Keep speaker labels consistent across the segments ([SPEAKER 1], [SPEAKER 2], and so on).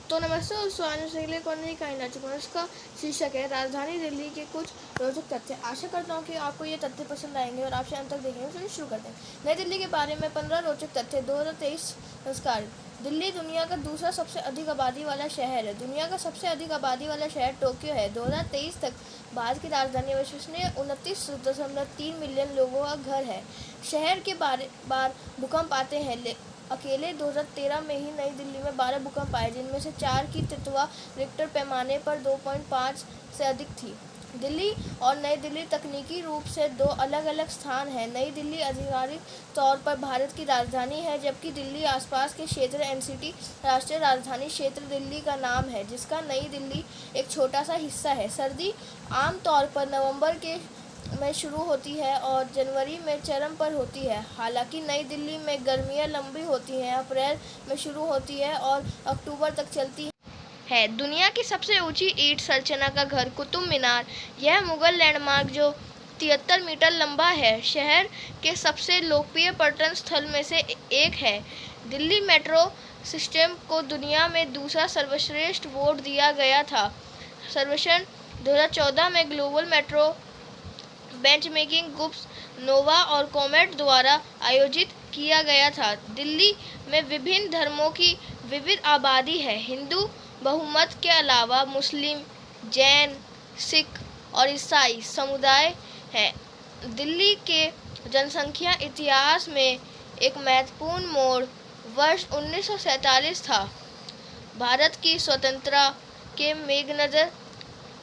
[SPEAKER 1] तो नमस्ते दोस्तों, आज से लिए कौन नई कहानी ला चुका हूँ। इसका शीर्षक है राजधानी दिल्ली के कुछ रोचक तथ्य। आशा करता हूँ कि आपको ये तथ्य पसंद आएंगे और आपसे अंत तक देखेंगे। चलिए शुरू करते हैं। नई दिल्ली के बारे में 15 रोचक तथ्य। 2023 संस्कार। दिल्ली दुनिया का दूसरा सबसे अधिक आबादी वाला शहर है। दुनिया का सबसे अधिक आबादी वाला शहर टोक्यो है। 2023 तक भारत की राजधानी विश्वसनीय 29.3 मिलियन लोगों का घर है। शहर के बार भूकंप आते हैं। अकेले 2013 में ही नई दिल्ली में 12 भूकंप आए, जिनमें से 4 की तीव्रता रिक्टर पैमाने पर 2.5 से अधिक थी। दिल्ली और नई दिल्ली तकनीकी रूप से दो अलग अलग स्थान हैं। नई दिल्ली आधिकारिक तौर पर भारत की राजधानी है, जबकि दिल्ली आसपास के क्षेत्र एनसीटी राष्ट्रीय राजधानी क्षेत्र दिल्ली का नाम है, जिसका नई दिल्ली एक छोटा सा हिस्सा है। सर्दी आम तौर पर नवंबर में शुरू होती है और जनवरी में चरम पर होती है। हालांकि नई दिल्ली में गर्मियां लंबी होती हैं, अप्रैल में शुरू होती है और अक्टूबर तक चलती है। दुनिया की सबसे ऊंची ईंट संरचना का घर कुतुब मीनार। यह मुगल लैंडमार्क जो 73 मीटर लंबा है, शहर के सबसे लोकप्रिय पर्यटन स्थल में से एक है। दिल्ली मेट्रो सिस्टम को दुनिया में दूसरा सर्वश्रेष्ठ वोट दिया गया था। सर्वेक्षण 2014 में ग्लोबल मेट्रो बेंचमार्किंग ग्रुप्स नोवा और कॉमेट द्वारा आयोजित किया गया था। दिल्ली में विभिन्न धर्मों की विविध आबादी है। हिंदू बहुमत के अलावा मुस्लिम, जैन, सिख और ईसाई समुदाय हैं। दिल्ली के जनसंख्या इतिहास में एक महत्वपूर्ण मोड़ वर्ष 1947 था। भारत की स्वतंत्रता के मद्देनजर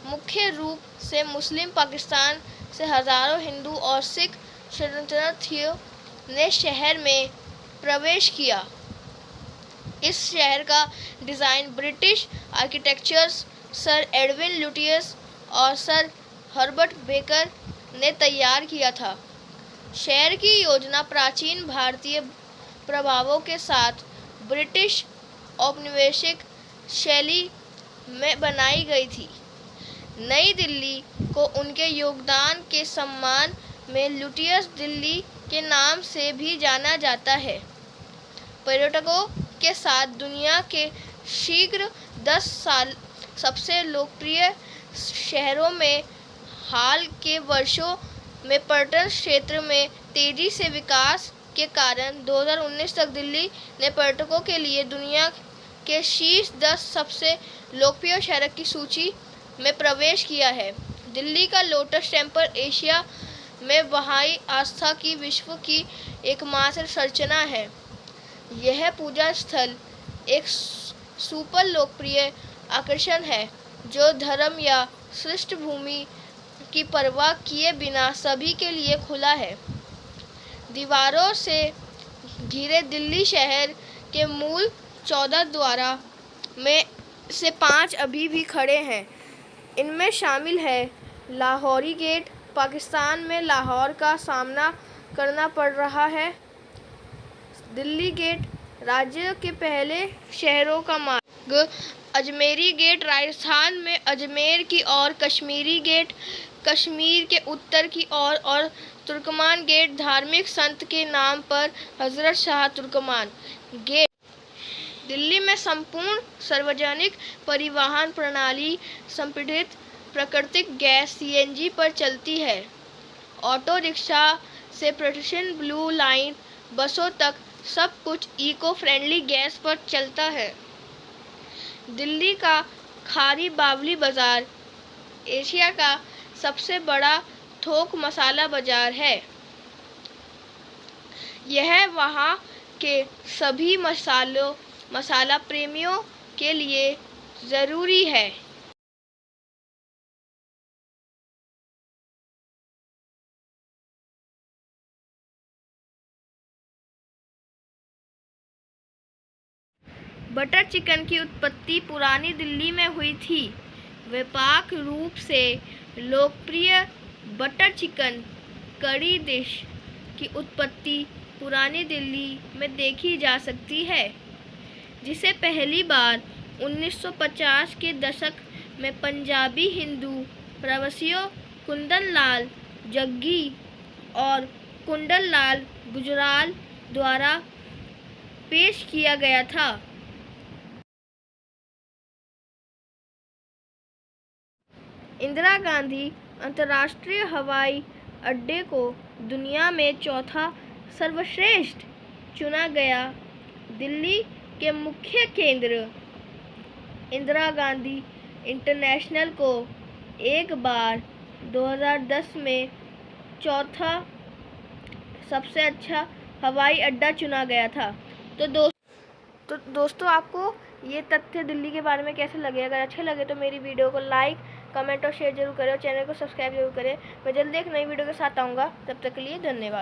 [SPEAKER 1] मुख्य रूप से मुस्लिम पाकिस्तान से हजारों हिंदू और सिख शरणार्थियों ने शहर में प्रवेश किया। इस शहर का design British architectures sir Edwin Lutyens और सर हर्बर्ट बेकर ने तैयार किया था। शहर की योजना प्राचीन भारतीय प्रभावों के साथ ब्रिटिश औपनिवेशिक शैली में बनाई गई थी। नई दिल्ली को उनके योगदान के सम्मान में लुटियस दिल्ली के नाम से भी जाना जाता है। पर्यटकों के साथ दुनिया के शीघ्र 10 सबसे लोकप्रिय शहरों में हाल के वर्षों में पर्यटन क्षेत्र में तेजी से विकास के कारण 2019 तक दिल्ली ने पर्यटकों के लिए दुनिया के शीर्ष 10 सबसे लोकप्रिय शहरों की सूची में प्रवेश किया है। दिल्ली का लोटस टेम्पल एशिया में बहाई आस्था की विश्व की एकमात्र संरचना है। यह पूजा स्थल एक सुपर लोकप्रिय आकर्षण है, जो धर्म या पृष्ठभूमि की परवाह किए बिना सभी के लिए खुला है। दीवारों से घिरे दिल्ली शहर के मूल 14 द्वारों में से 5 अभी भी खड़े हैं। इनमें शामिल है लाहौरी गेट। पाकिस्तान में लाहौर का सामना करना पड़ रहा है। दिल्ली गेट, राज्य के पहले शहरों का मार्ग। अजमेरी गेट, राजस्थान में अजमेर की ओर। कश्मीरी गेट, कश्मीर के उत्तर की ओर। और तुर्कमान गेट, धार्मिक संत के नाम पर हजरत शाह तुर्कमान गेट। दिल्ली में संपूर्ण सार्वजनिक परिवहन प्रणाली संपीड़ित प्राकृतिक गैस सीएनजी पर चलती है। ऑटो रिक्शा से प्रोटेक्शन ब्लू लाइन बसों तक सब कुछ इको फ्रेंडली गैस पर चलता है। दिल्ली का खारी बावली बाजार एशिया का सबसे बड़ा थोक मसाला बाजार है। यह वहाँ के सभी मसाला प्रेमियों के लिए ज़रूरी है। बटर चिकन की उत्पत्ति पुरानी दिल्ली में हुई थी। व्यापक रूप से लोकप्रिय बटर चिकन करी डिश की उत्पत्ति पुरानी दिल्ली में देखी जा सकती है, जिसे पहली बार 1950 के दशक में पंजाबी हिंदू प्रवासियों कुंदन लाल जग्गी और कुंदन लाल गुजराल द्वारा पेश किया गया था। इंदिरा गांधी अंतर्राष्ट्रीय हवाई अड्डे को दुनिया में चौथा सर्वश्रेष्ठ चुना गया। दिल्ली के मुख्य केंद्र इंदिरा गांधी इंटरनेशनल को एक बार 2010 में चौथा सबसे अच्छा हवाई अड्डा चुना गया था। तो दोस्तों आपको ये तथ्य दिल्ली के बारे में कैसे लगे? अगर अच्छे लगे तो मेरी वीडियो को लाइक, कमेंट और शेयर जरूर करें और चैनल को सब्सक्राइब जरूर करें। मैं जल्दी एक नई वीडियो के साथ आऊँगा। तब तक के लिए धन्यवाद।